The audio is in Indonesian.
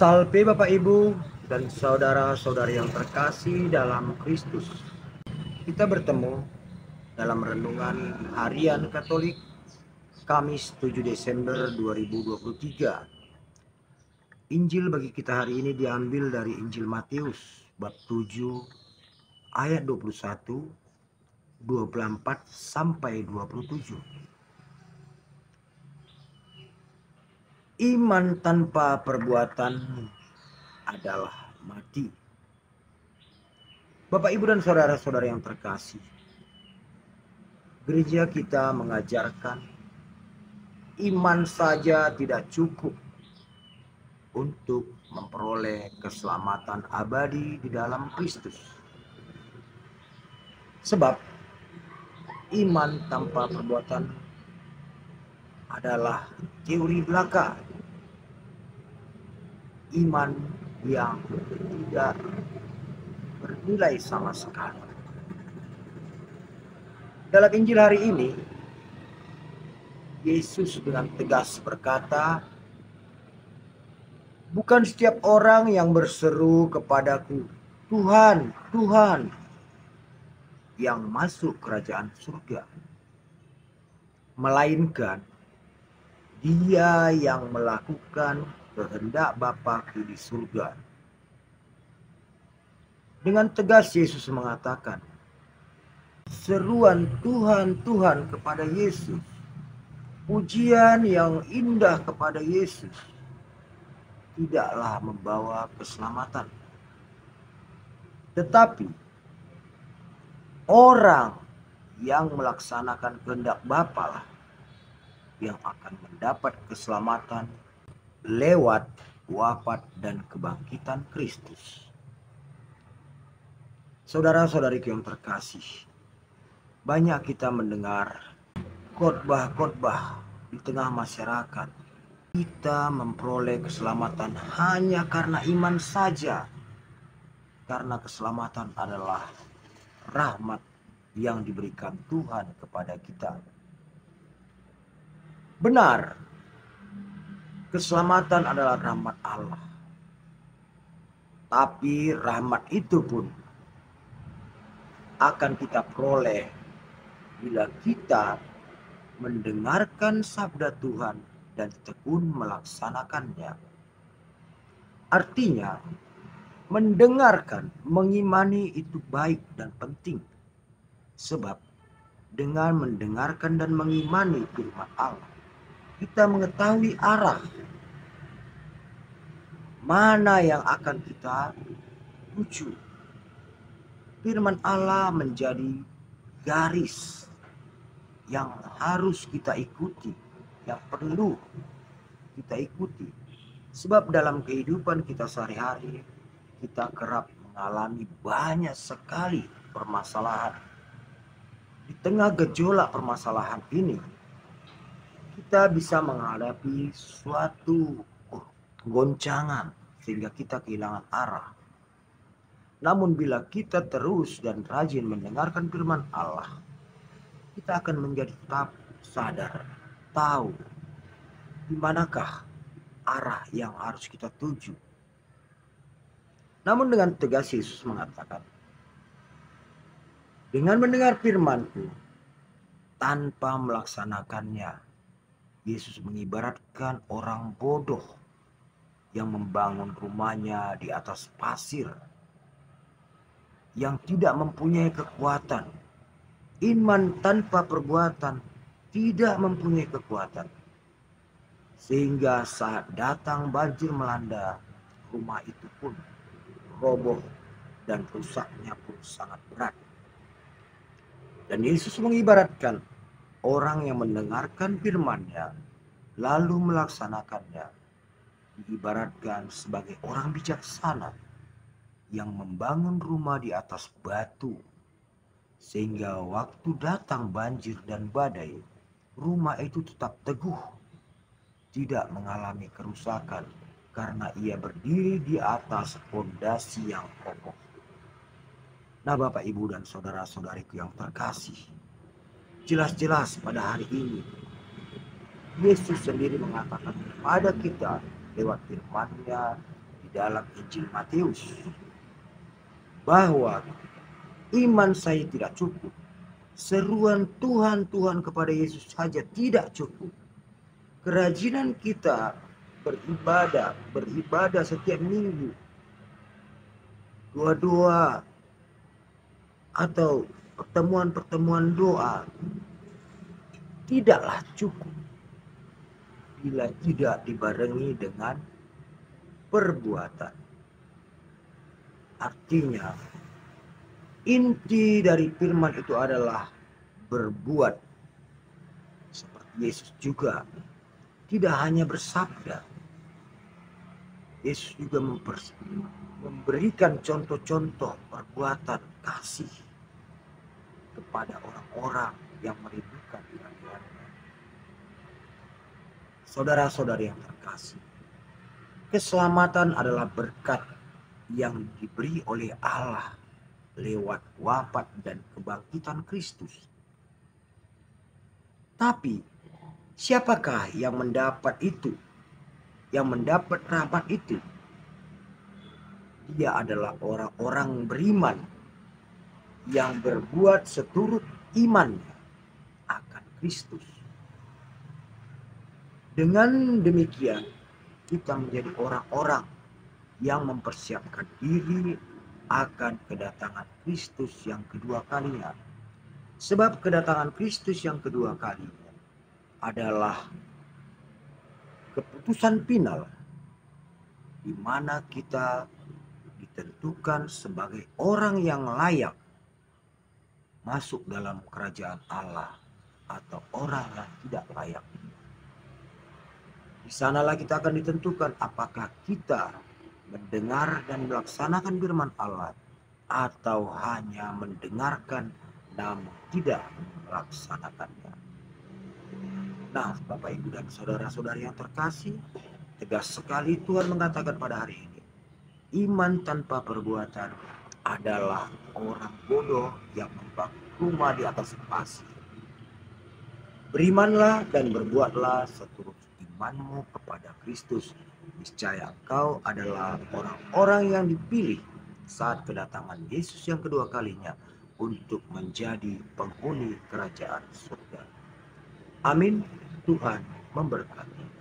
Salve Bapak Ibu dan saudara-saudari yang terkasih dalam Kristus. Kita bertemu dalam renungan harian Katolik Kamis 7 Desember 2023. Injil bagi kita hari ini diambil dari Injil Matius bab 7 ayat 21, 24 sampai 27. Iman tanpa perbuatan adalah mati. Bapak, Ibu, dan saudara-saudara yang terkasih, gereja kita mengajarkan iman saja tidak cukup untuk memperoleh keselamatan abadi di dalam Kristus. Sebab iman tanpa perbuatan adalah teori belaka. Iman yang tidak bernilai sama sekali. Dalam Injil hari ini, Yesus dengan tegas berkata, "Bukan setiap orang yang berseru kepadaku, 'Tuhan, Tuhan,' yang masuk kerajaan surga, melainkan dia yang melakukan kehendak Bapa-Ku di surga." Dengan tegas Yesus mengatakan, seruan Tuhan, Tuhan kepada Yesus, pujian yang indah kepada Yesus, tidaklah membawa keselamatan. Tetapi orang yang melaksanakan kehendak Bapa lah yang akan mendapat keselamatan lewat wafat dan kebangkitan Kristus. Saudara-saudariku yang terkasih, banyak kita mendengar khotbah-khotbah di tengah masyarakat. Kita memperoleh keselamatan hanya karena iman saja. Karena keselamatan adalah rahmat yang diberikan Tuhan kepada kita. Benar, keselamatan adalah rahmat Allah. Tapi rahmat itu pun akan kita peroleh bila kita mendengarkan sabda Tuhan dan tekun melaksanakannya. Artinya, mendengarkan, mengimani itu baik dan penting. Sebab dengan mendengarkan dan mengimani firman Allah, kita mengetahui arah mana yang akan kita tuju. Firman Allah menjadi garis yang harus kita ikuti, yang perlu kita ikuti. Sebab dalam kehidupan kita sehari-hari, kita kerap mengalami banyak sekali permasalahan. Di tengah gejolak permasalahan ini, kita bisa menghadapi suatu goncangan sehingga kita kehilangan arah. Namun bila kita terus dan rajin mendengarkan firman Allah, kita akan menjadi tetap sadar, tahu di manakah arah yang harus kita tuju. Namun dengan tegas Yesus mengatakan, dengan mendengar firman-Ku tanpa melaksanakannya, Yesus mengibaratkan orang bodoh yang membangun rumahnya di atas pasir, yang tidak mempunyai kekuatan. Iman tanpa perbuatan tidak mempunyai kekuatan. Sehingga saat datang banjir melanda, rumah itu pun roboh dan rusaknya pun sangat berat. Dan Yesus mengibaratkan orang yang mendengarkan firman-Nya lalu melaksanakannya, diibaratkan sebagai orang bijaksana yang membangun rumah di atas batu, sehingga waktu datang banjir dan badai, rumah itu tetap teguh, tidak mengalami kerusakan, karena ia berdiri di atas fondasi yang kokoh. Nah, Bapak, Ibu, dan saudara-saudariku yang terkasih, jelas-jelas pada hari ini Yesus sendiri mengatakan kepada kita lewat firman-Nya dalam Injil Matius bahwa iman saya tidak cukup. Seruan Tuhan, Tuhan kepada Yesus saja tidak cukup. Kerajinan kita beribadah setiap minggu, doa-doa atau pertemuan-pertemuan doa tidaklah cukup bila tidak dibarengi dengan perbuatan. Artinya, inti dari firman itu adalah berbuat. Seperti Yesus juga tidak hanya bersabda, Yesus juga memberikan contoh-contoh perbuatan kasih kepada orang-orang yang merindukan kehadirannya. Saudara-saudari yang terkasih, keselamatan adalah berkat yang diberi oleh Allah lewat wafat dan kebangkitan Kristus. Tapi siapakah yang mendapat itu? Yang mendapat rahmat itu? Dia adalah orang-orang beriman yang berbuat seturut imannya akan Kristus. Dengan demikian, kita menjadi orang-orang yang mempersiapkan diri akan kedatangan Kristus yang kedua kalinya. Sebab kedatangan Kristus yang kedua kalinya adalah keputusan final di mana kita ditentukan sebagai orang yang layak masuk dalam kerajaan Allah atau orang yang tidak layak. Di sanalah kita akan ditentukan apakah kita mendengar dan melaksanakan firman Allah atau hanya mendengarkan namun tidak melaksanakannya. Nah, Bapak, Ibu, dan saudara-saudari yang terkasih, tegas sekali Tuhan mengatakan pada hari ini, iman tanpa perbuatan adalah orang bodoh yang membangun rumah di atas pasir. Berimanlah dan berbuatlah seturut imanmu kepada Kristus. Niscaya engkau adalah orang-orang yang dipilih saat kedatangan Yesus yang kedua kalinya untuk menjadi penghuni kerajaan surga. Amin. Tuhan memberkati.